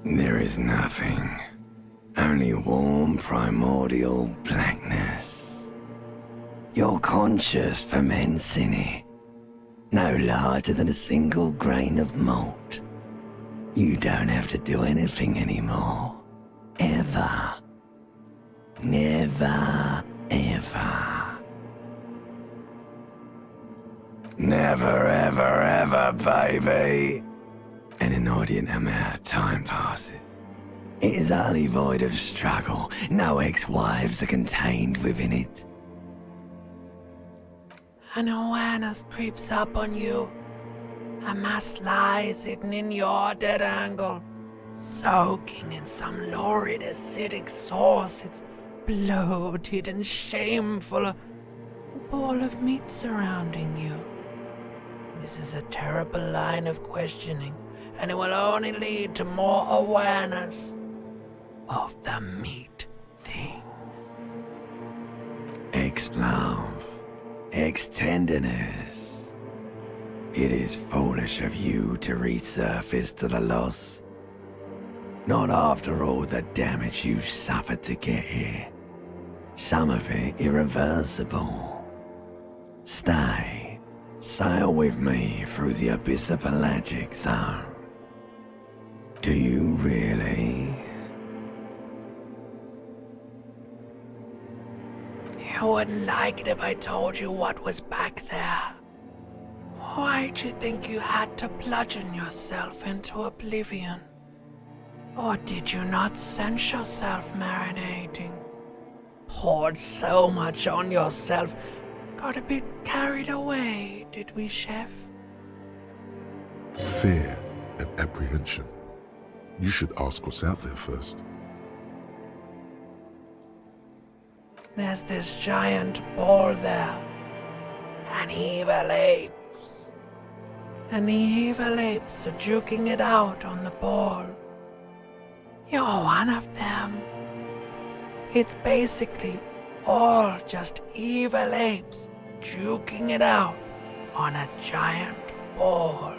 There is nothing. Only warm primordial blackness. Your conscious ferments in it. No larger than a single grain of malt. You don't have to do anything anymore. Ever. Never, ever. Never, ever, ever, baby. An inordinate amount of time passes. It is utterly void of struggle. No ex-wives are contained within it. An awareness creeps up on you. A mass lies hidden in your dead angle, soaking in some lurid acidic sauce. It's bloated and shameful, a ball of meat surrounding you. This is a terrible line of questioning, and it will only lead to more awareness of the meat thing. Ex-love, ex-tenderness. It is foolish of you to resurface to the loss. Not after all the damage you suffered to get here. Some of it irreversible. Stay. Sail with me through the abyss of pelagic zone. Do you really? You wouldn't like it if I told you what was back there. Why'd you think you had to bludgeon yourself into oblivion? Or did you not sense yourself marinating? Poured so much on yourself, got a bit carried away, did we, Chef? Fear and apprehension. You should ask what's out there first. There's this giant ball there. An evil apes. And the evil apes are juking it out on the ball. You're one of them. It's basically all just evil apes juking it out on a giant ball.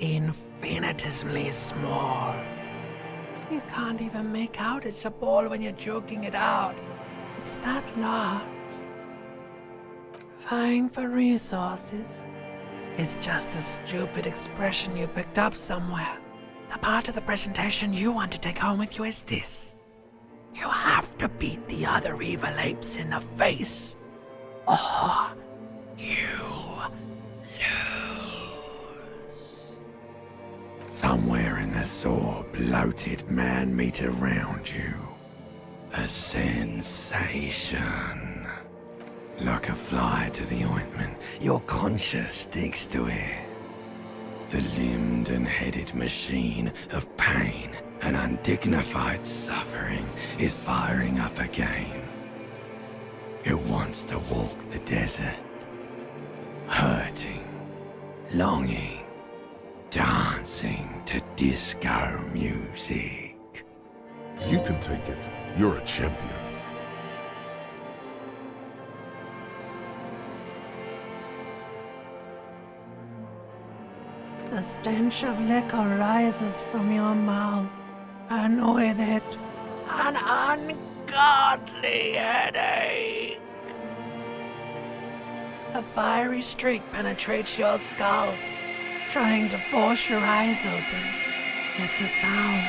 Infinitesimally small. You can't even make out it's a ball when you're joking it out. It's that large. Vying for resources is just a stupid expression you picked up somewhere. The part of the presentation you want to take home with you is this. You have to beat the other evil apes in the face, or you lose. Somewhere in the sore, bloated man-meat around you. A sensation. Like a fly to the ointment, your conscience sticks to it. The limbed and headed machine of pain and undignified suffering is firing up again. It wants to walk the desert. Hurting, longing, dancing to disco music. You can take it. You're a champion. The stench of liquor rises from your mouth, and with it, an ungodly headache. A fiery streak penetrates your skull, trying to force your eyes open. It's a sound,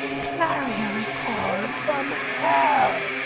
a clarion call from hell.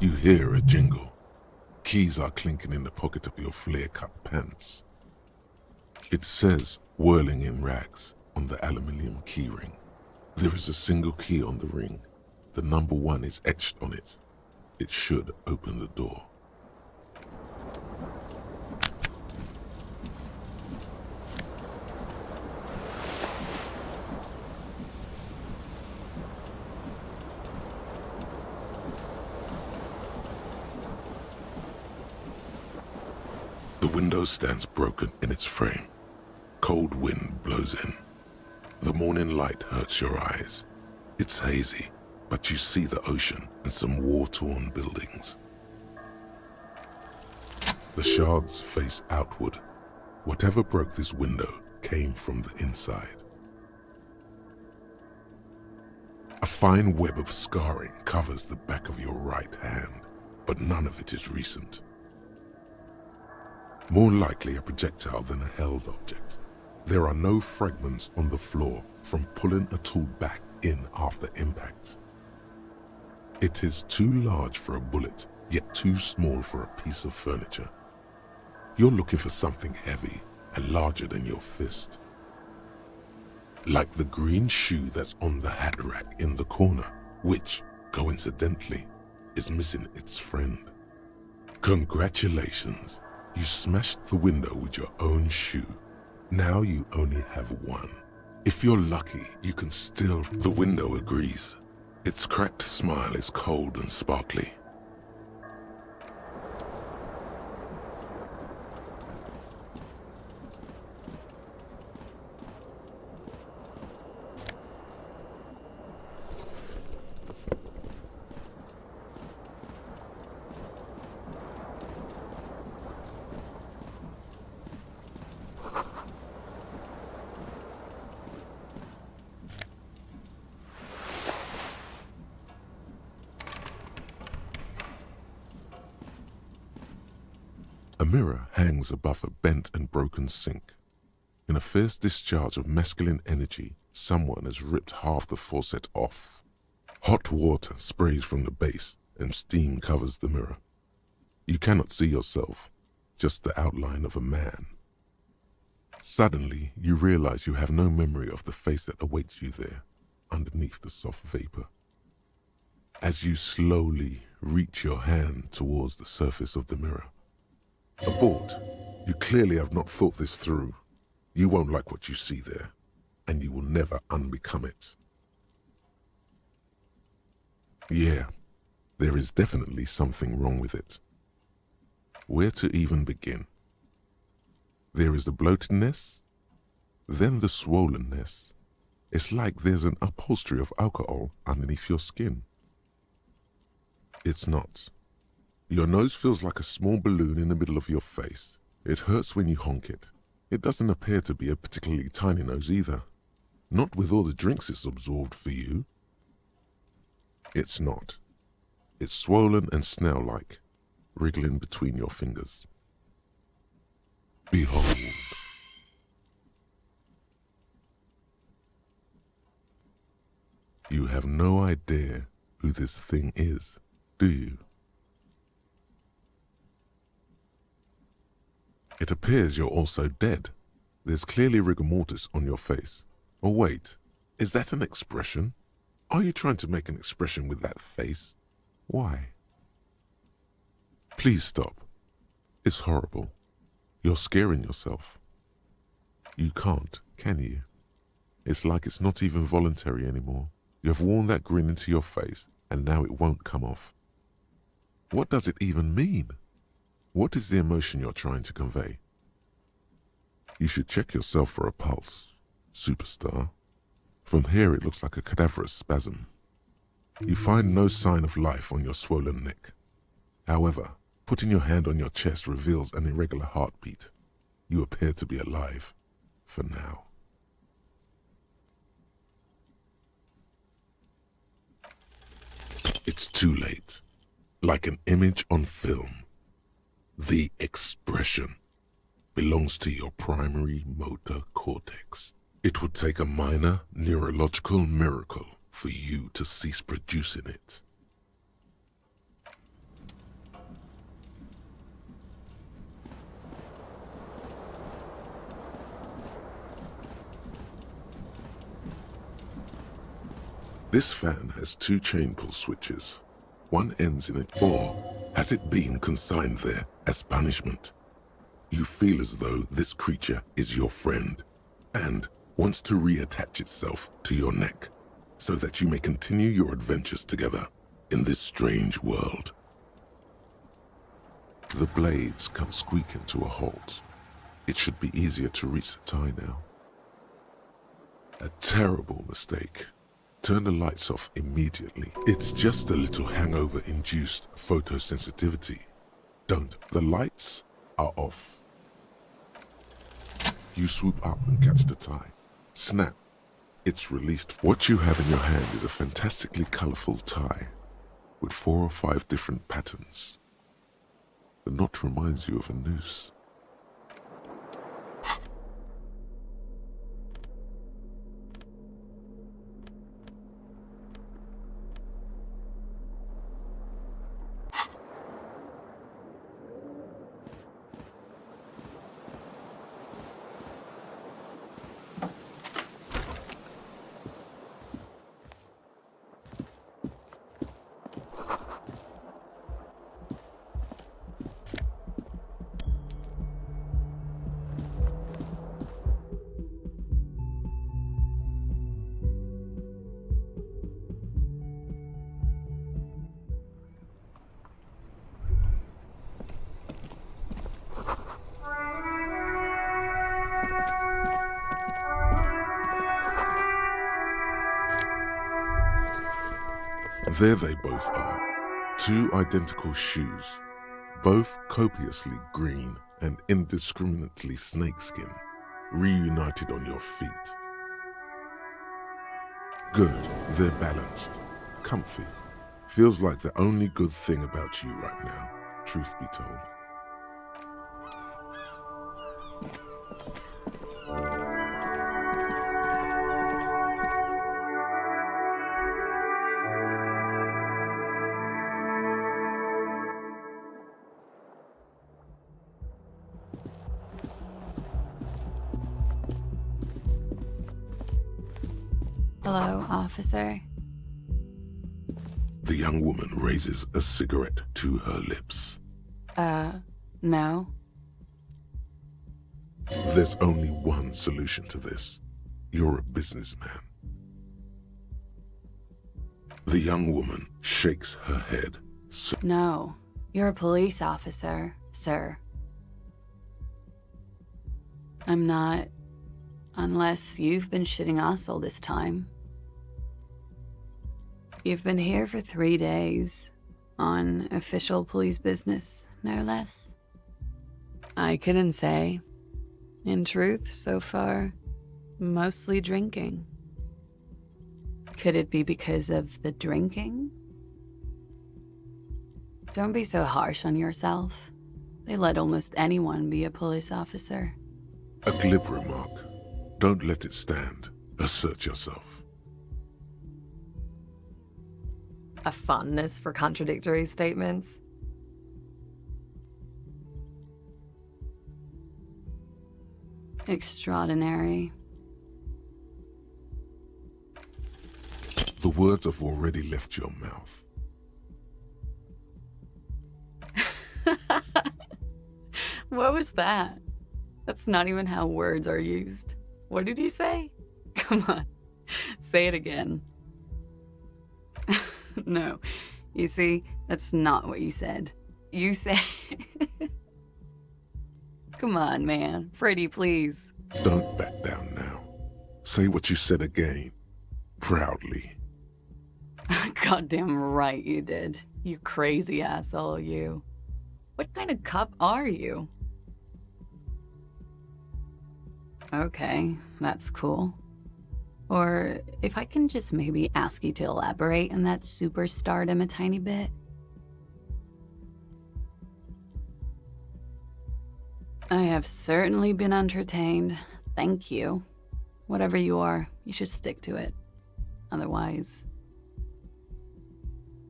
You hear a jingle. Keys are clinking in the pocket of your flare-cut pants. It says whirling in rags on the aluminium keyring. There is a single key on the ring. The number 1 is etched on it. It should open the door. The window stands broken in its frame. Cold wind blows in. The morning light hurts your eyes. It's hazy, but you see the ocean and some war-torn buildings. The shards face outward. Whatever broke this window came from the inside. A fine web of scarring covers the back of your right hand, but none of it is recent. More likely a projectile than a held object. There are no fragments on the floor from pulling a tool back in after impact. It is too large for a bullet, yet too small for a piece of furniture. You're looking for something heavy and larger than your fist. Like the green shoe that's on the hat rack in the corner, which, coincidentally, is missing its friend. Congratulations, you smashed the window with your own shoe. Now you only have one. If you're lucky, you can still... The window agrees. Its cracked smile is cold and sparkly. A mirror hangs above a bent and broken sink. In a fierce discharge of masculine energy, someone has ripped half the faucet off. Hot water sprays from the base and steam covers the mirror. You cannot see yourself, just the outline of a man. Suddenly, you realize you have no memory of the face that awaits you there, underneath the soft vapor. As you slowly reach your hand towards the surface of the mirror. Abort. You clearly have not thought this through. You won't like what you see there, and you will never unbecome it. Yeah, there is definitely something wrong with it. Where to even begin? There is the bloatedness, then the swollenness. It's like there's an upholstery of alcohol underneath your skin. It's not. Your nose feels like a small balloon in the middle of your face. It hurts when you honk it. It doesn't appear to be a particularly tiny nose either. Not with all the drinks it's absorbed for you. It's not. It's swollen and snail-like, wriggling between your fingers. Behold. You have no idea who this thing is, do you? It appears you're also dead. There's clearly rigor mortis on your face. Oh wait, is that an expression? Are you trying to make an expression with that face? Why? Please stop. It's horrible. You're scaring yourself. You can't, can you? It's like it's not even voluntary anymore. You have worn that grin into your face, and now it won't come off. What does it even mean? What is the emotion you're trying to convey? You should check yourself for a pulse, superstar. From here it looks like a cadaverous spasm. You find no sign of life on your swollen neck. However, putting your hand on your chest reveals an irregular heartbeat. You appear to be alive, for now. It's too late. Like an image on film. The expression belongs to your primary motor cortex. It would take a minor neurological miracle for you to cease producing it. This fan has 2 chain pull switches. One ends in a or has it been consigned there as punishment? You feel as though this creature is your friend and wants to reattach itself to your neck so that you may continue your adventures together in this strange world. The blades come squeaking to a halt. It should be easier to reach the tie now. A terrible mistake. Turn the lights off immediately. It's just a little hangover-induced photosensitivity. Don't. The lights are off. You swoop up and catch the tie. Snap. It's released. What you have in your hand is a fantastically colorful tie with 4 or 5 different patterns. The knot reminds you of a noose. There they both are, 2 identical shoes, both copiously green and indiscriminately snakeskin, reunited on your feet. Good, they're balanced, comfy. Feels like the only good thing about you right now, truth be told. Hello, officer. The young woman raises a cigarette to her lips. No. There's only one solution to this. You're a businessman. The young woman shakes her head. No, you're a police officer, sir. I'm not, unless you've been shitting us all this time. You've been here for 3 days, on official police business, no less. I couldn't say. In truth, so far, mostly drinking. Could it be because of the drinking? Don't be so harsh on yourself. They let almost anyone be a police officer. A glib remark. Don't let it stand. Assert yourself. A fondness for contradictory statements. Extraordinary. The words have already left your mouth. What was that? That's not even how words are used. What did you say? Come on, say it again. No, you see, that's not what you said. You said... Come on, man. Pretty, please. Don't back down now. Say what you said again. Proudly. Goddamn right you did. You crazy asshole, you. What kind of cop are you? Okay, that's cool. Or if I can just maybe ask you to elaborate on that superstardom a tiny bit. I have certainly been entertained. Thank you. Whatever you are, you should stick to it. Otherwise,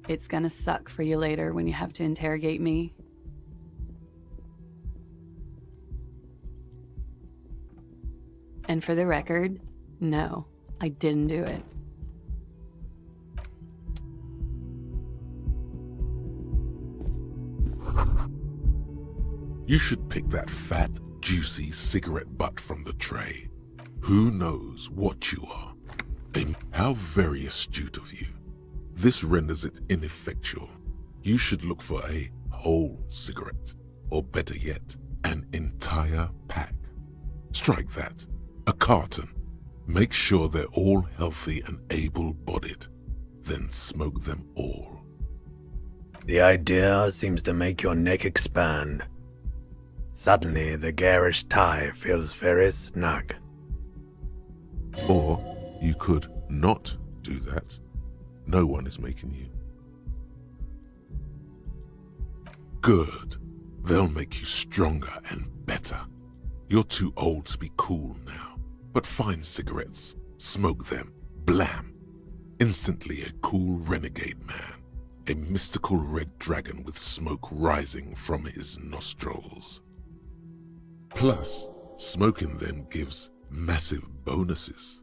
it's gonna suck for you later when you have to interrogate me. And for the record, no, I didn't do it. You should pick that fat, juicy cigarette butt from the tray. Who knows what you are? How very astute of you. This renders it ineffectual. You should look for a whole cigarette, or better yet, an entire pack. Strike that. A carton. Make sure they're all healthy and able-bodied. Then smoke them all. The idea seems to make your neck expand. Suddenly, the garish tie feels very snug. Or you could not do that. No one is making you. Good. They'll make you stronger and better. You're too old to be cool now. But find cigarettes, smoke them, blam. Instantly a cool renegade man. A mystical red dragon with smoke rising from his nostrils. Plus, smoking them gives massive bonuses.